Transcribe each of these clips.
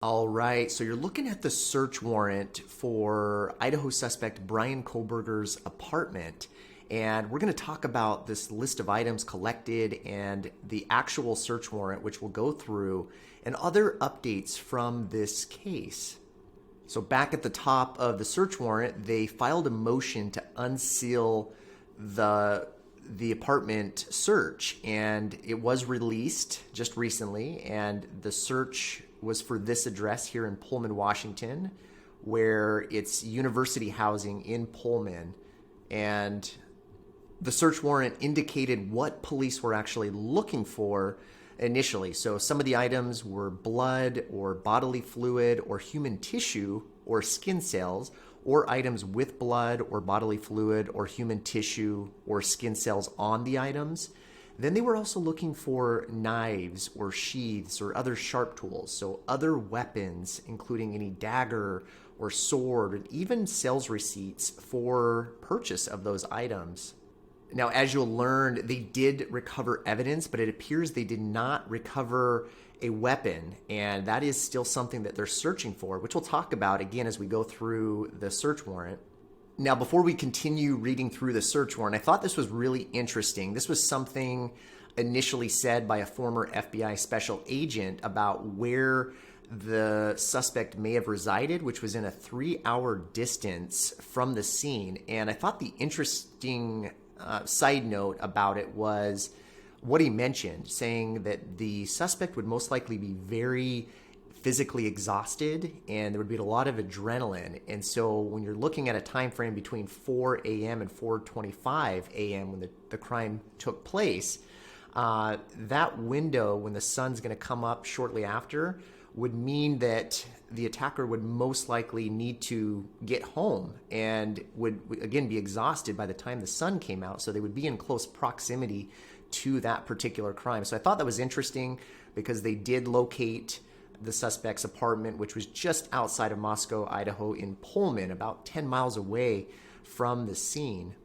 All right, so you're looking at the search warrant for Idaho suspect Bryan Kohberger's apartment. And we're going to talk about this list of items collected and the actual search warrant, which we'll go through, and other updates from this case. So, back at the top of the search warrant, they filed a motion to unseal the apartment search, and it was released just recently. And the search was for this address here in Pullman, Washington, where it's university housing in Pullman. And the search warrant indicated what police were actually looking for initially. So some of the items were blood or bodily fluid or human tissue or skin cells, or items with blood or bodily fluid or human tissue or skin cells on the items. Then they were also looking for knives or sheaths or other sharp tools, so other weapons, including any dagger or sword, and even sales receipts for purchase of those items. Now, as you'll learn, they did recover evidence, but it appears they did not recover a weapon, and that is still something that they're searching for, which we'll talk about again as we go through the search warrant. Now, before we continue reading through the search warrant, I thought this was really interesting. This was something initially said by a former FBI special agent about where the suspect may have resided, which was in a 3-hour distance from the scene. And I thought the interesting side note about it was what he mentioned, saying that the suspect would most likely be very physically exhausted and there would be a lot of adrenaline. And so when you're looking at a time frame between 4 a.m. and 4:25 a.m. when the crime took place, that window when the sun's going to come up shortly after would mean that the attacker would most likely need to get home and would again be exhausted by the time the sun came out. So they would be in close proximity to that particular crime. So I thought that was interesting because they did locate the suspect's apartment, which was just outside of Moscow, Idaho, in Pullman, about 10 miles away from the scene.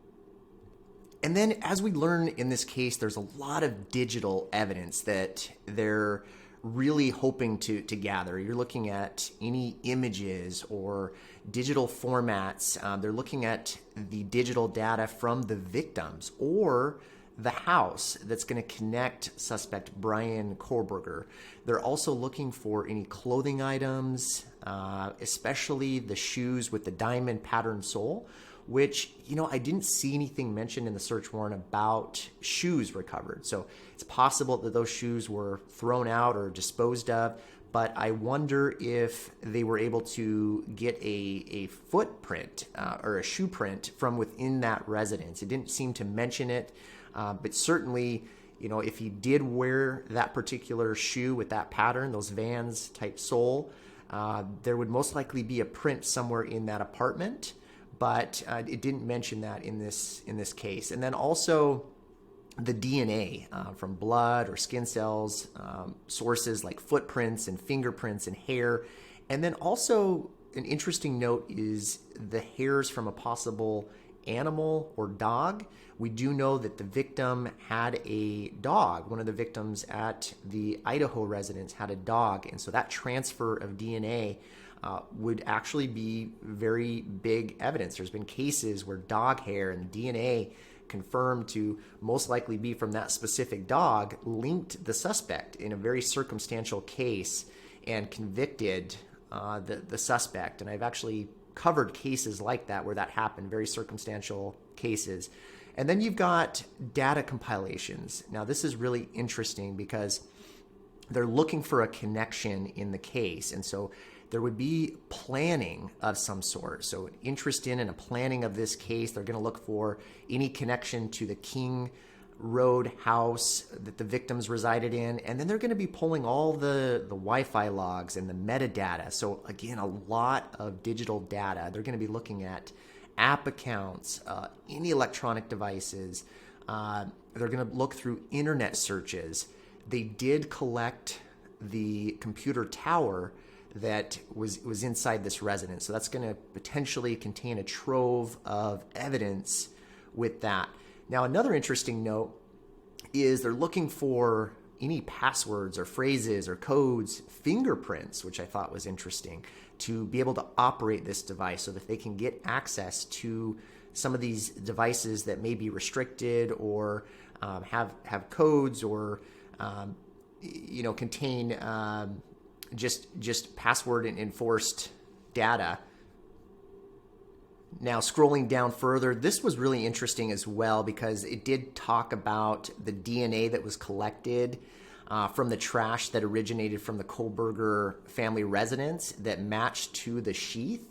And then, as we learn in this case, there's a lot of digital evidence that they're really hoping to gather. You're looking at any images or digital formats. They're looking at the digital data from the victims or the house that's going to connect suspect Bryan Kohberger. They're also looking for any clothing items, especially the shoes with the diamond pattern sole, which, I didn't see anything mentioned in the search warrant about shoes recovered. So it's possible that those shoes were thrown out or disposed of, but I wonder if they were able to get a footprint or a shoe print from within that residence. It didn't seem to mention it. But certainly, if he did wear that particular shoe with that pattern, those Vans type sole, there would most likely be a print somewhere in that apartment. But it didn't mention that in this case. And then also the DNA from blood or skin cells, sources like footprints and fingerprints and hair. And then also an interesting note is the hairs from a possible animal or dog. We do know that the victim had a dog. One of the victims at the Idaho residence had a dog. And so that transfer of DNA would actually be very big evidence. There's been cases where dog hair and DNA confirmed to most likely be from that specific dog linked the suspect in a very circumstantial case and convicted the suspect. And I've actually covered cases like that where that happened, very circumstantial cases. And then you've got data compilations. Now, this is really interesting because they're looking for a connection in the case. And so there would be planning of some sort. So an interest in and a planning of this case. They're going to look for any connection to the King Road house that the victims resided in. And then they're going to be pulling all the Wi-Fi logs and the metadata. So again, a lot of digital data. They're going to be looking at app accounts, any electronic devices. They're going to look through internet searches. They did collect the computer tower that was inside this residence. So that's going to potentially contain a trove of evidence with that. Now, another interesting note is they're looking for any passwords or phrases or codes, fingerprints, which I thought was interesting, to be able to operate this device so that they can get access to some of these devices that may be restricted or have codes or contain just password and enforced data. Now, scrolling down further, this was really interesting as well because it did talk about the DNA that was collected from the trash that originated from the Kohberger family residence that matched to the sheath.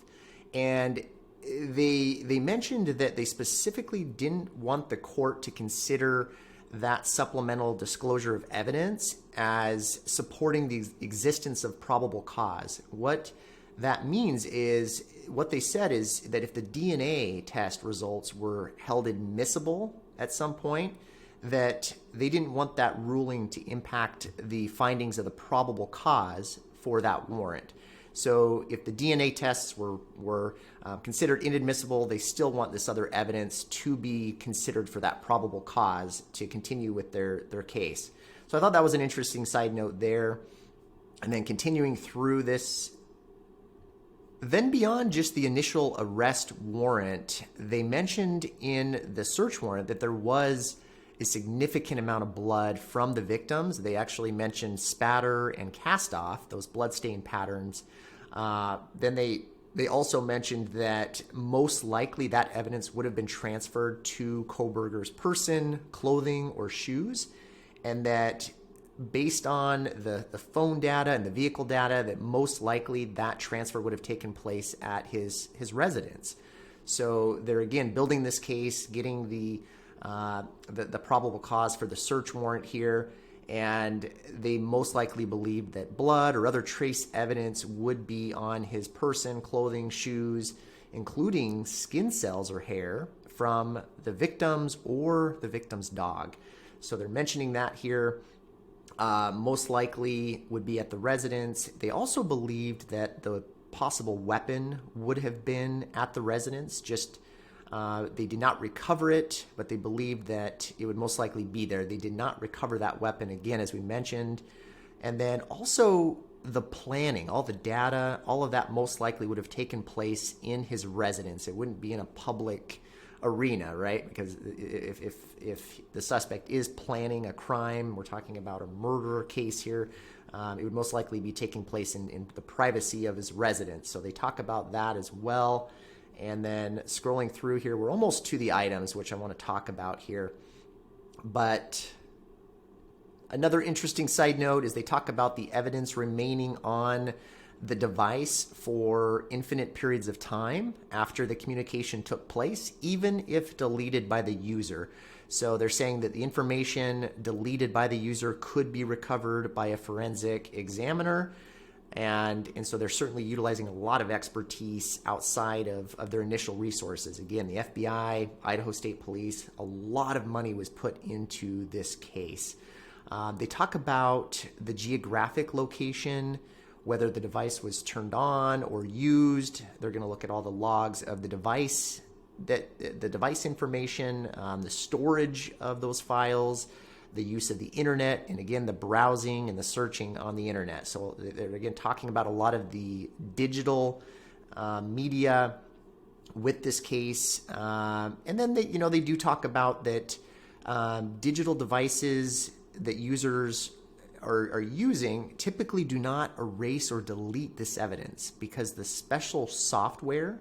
And they mentioned that they specifically didn't want the court to consider that supplemental disclosure of evidence as supporting the existence of probable cause. What that means is, what they said is that if the DNA test results were held admissible at some point, that they didn't want that ruling to impact the findings of the probable cause for that warrant. So if the DNA tests were considered inadmissible, they still want this other evidence to be considered for that probable cause to continue with their case. So I thought that was an interesting side note there. And then continuing through this, then beyond just the initial arrest warrant, they mentioned in the search warrant that there was a significant amount of blood from the victims. They actually mentioned spatter and cast off, those bloodstain patterns. Then they also mentioned that most likely that evidence would have been transferred to Kohberger's person, clothing, or shoes, and that based on the phone data and the vehicle data, that most likely that transfer would have taken place at his residence. So they're again building this case, getting the probable cause for the search warrant here, and they most likely believed that blood or other trace evidence would be on his person, clothing, shoes, including skin cells or hair from the victims or the victim's dog. So they're mentioning that here. Most likely would be at the residence. They also believed that the possible weapon would have been at the residence. They did not recover it, but they believed that it would most likely be there. They did not recover that weapon, again, as we mentioned. And then also the planning, all the data, all of that most likely would have taken place in his residence. It wouldn't be in a public arena, right? Because if the suspect is planning a crime, we're talking about a murder case here, it would most likely be taking place in the privacy of his residence. So they talk about that as well. And then scrolling through here, we're almost to the items, which I want to talk about here. But another interesting side note is they talk about the evidence remaining on the device for infinite periods of time after the communication took place, even if deleted by the user. So they're saying that the information deleted by the user could be recovered by a forensic examiner. And so they're certainly utilizing a lot of expertise outside of their initial resources. Again, the FBI, Idaho State Police, a lot of money was put into this case. They talk about the geographic location, whether the device was turned on or used. They're going to look at all the logs of the device, the device information, the storage of those files, the use of the internet, and again, the browsing and the searching on the internet. So they're again talking about a lot of the digital media with this case. And then they do talk about that digital devices that users are using typically do not erase or delete this evidence because the special software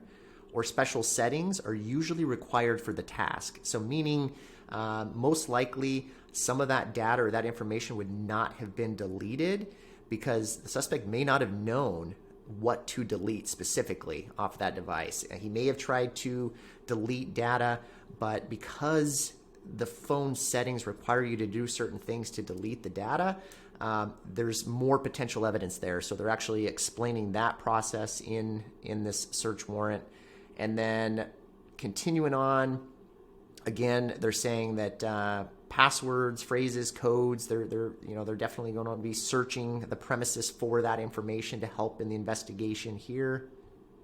or special settings are usually required for the task. So meaning most likely some of that data or that information would not have been deleted because the suspect may not have known what to delete specifically off that device. He may have tried to delete data, but because the phone settings require you to do certain things to delete the data, there's more potential evidence there. So they're actually explaining that process in this search warrant. And then continuing on, again, they're saying that passwords, phrases, codes, they're definitely going to be searching the premises for that information to help in the investigation here.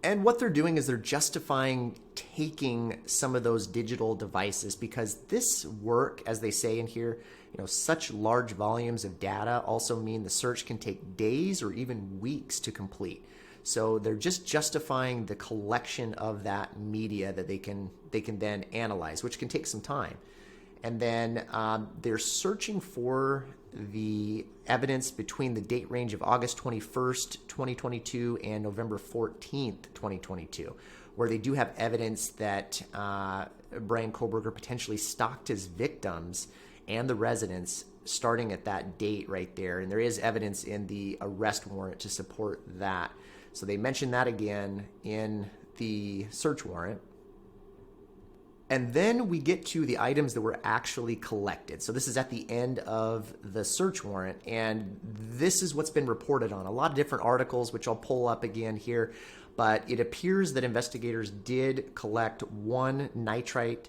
And what they're doing is they're justifying taking some of those digital devices because this work, as they say in here, such large volumes of data also mean the search can take days or even weeks to complete. So they're just justifying the collection of that media that they can then analyze, which can take some time. And then they're searching for the evidence between the date range of August 21st, 2022 and November 14th, 2022, where they do have evidence that Bryan Kohberger potentially stalked his victims and the residents starting at that date right there. And there is evidence in the arrest warrant to support that. So they mentioned that again in the search warrant. And then we get to the items that were actually collected. So this is at the end of the search warrant, and this is what's been reported on. A lot of different articles, which I'll pull up again here, but it appears that investigators did collect one nitrite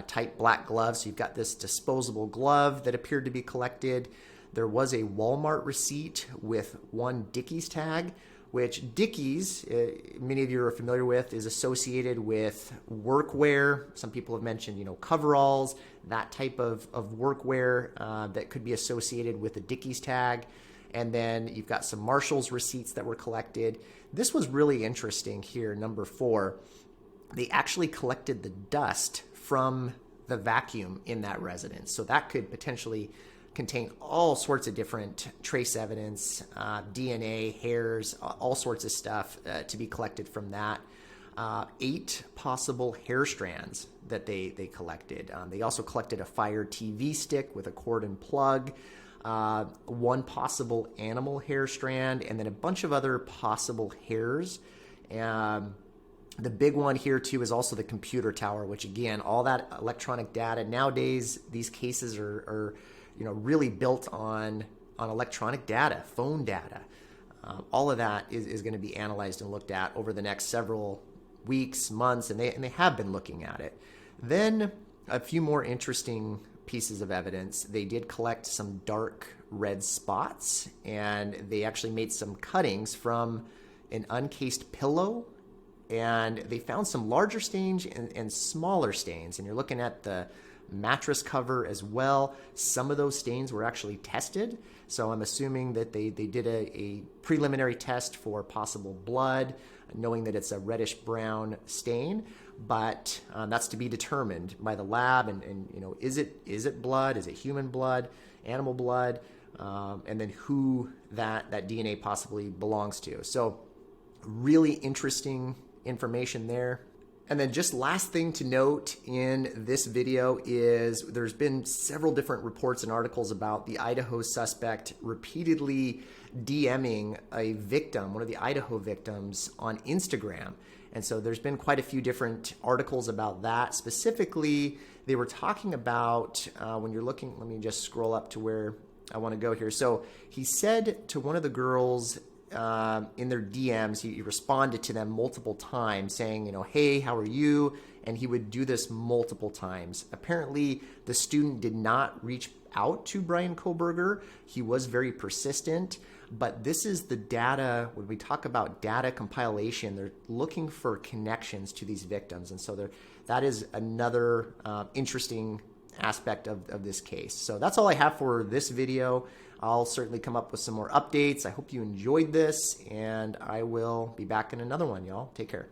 type black glove. So you've got this disposable glove that appeared to be collected. There was a Walmart receipt with one Dickies tag, which Dickies, many of you are familiar with, is associated with workwear. Some people have mentioned, coveralls, that type of workwear that could be associated with a Dickies tag. And then you've got some Marshall's receipts that were collected. This was really interesting here, number 4. They actually collected the dust from the vacuum in that residence. So that could potentially contain all sorts of different trace evidence, DNA, hairs, all sorts of stuff to be collected from that. 8 possible hair strands that they collected. They also collected a Fire TV stick with a cord and plug, 1 possible animal hair strand, and then a bunch of other possible hairs. The big one here too is also the computer tower, which again, all that electronic data. Nowadays, these cases are really built on electronic data, phone data. All of that is going to be analyzed and looked at over the next several weeks, months, and they have been looking at it. Then a few more interesting pieces of evidence. They did collect some dark red spots, and they actually made some cuttings from an uncased pillow, and they found some larger stains and smaller stains. And you're looking at the mattress cover as well. Some of those stains were actually tested. So I'm assuming that they did a preliminary test for possible blood, knowing that it's a reddish brown stain, but that's to be determined by the lab. And is it blood? Is it human blood, animal blood? And then who that DNA possibly belongs to. So really interesting information there. And then just last thing to note in this video is there's been several different reports and articles about the Idaho suspect repeatedly DMing a victim, one of the Idaho victims, on Instagram. And so there's been quite a few different articles about that. Specifically, they were talking about when you're looking, let me just scroll up to where I want to go here. So he said to one of the girls in their DMs, he responded to them multiple times saying, hey, how are you? And he would do this multiple times. Apparently, the student did not reach out to Bryan Kohberger. He was very persistent, but this is the data. When we talk about data compilation, they're looking for connections to these victims. And so that is another interesting aspect of this case. So that's all I have for this video. I'll certainly come up with some more updates. I hope you enjoyed this, and I will be back in another one, y'all. Take care.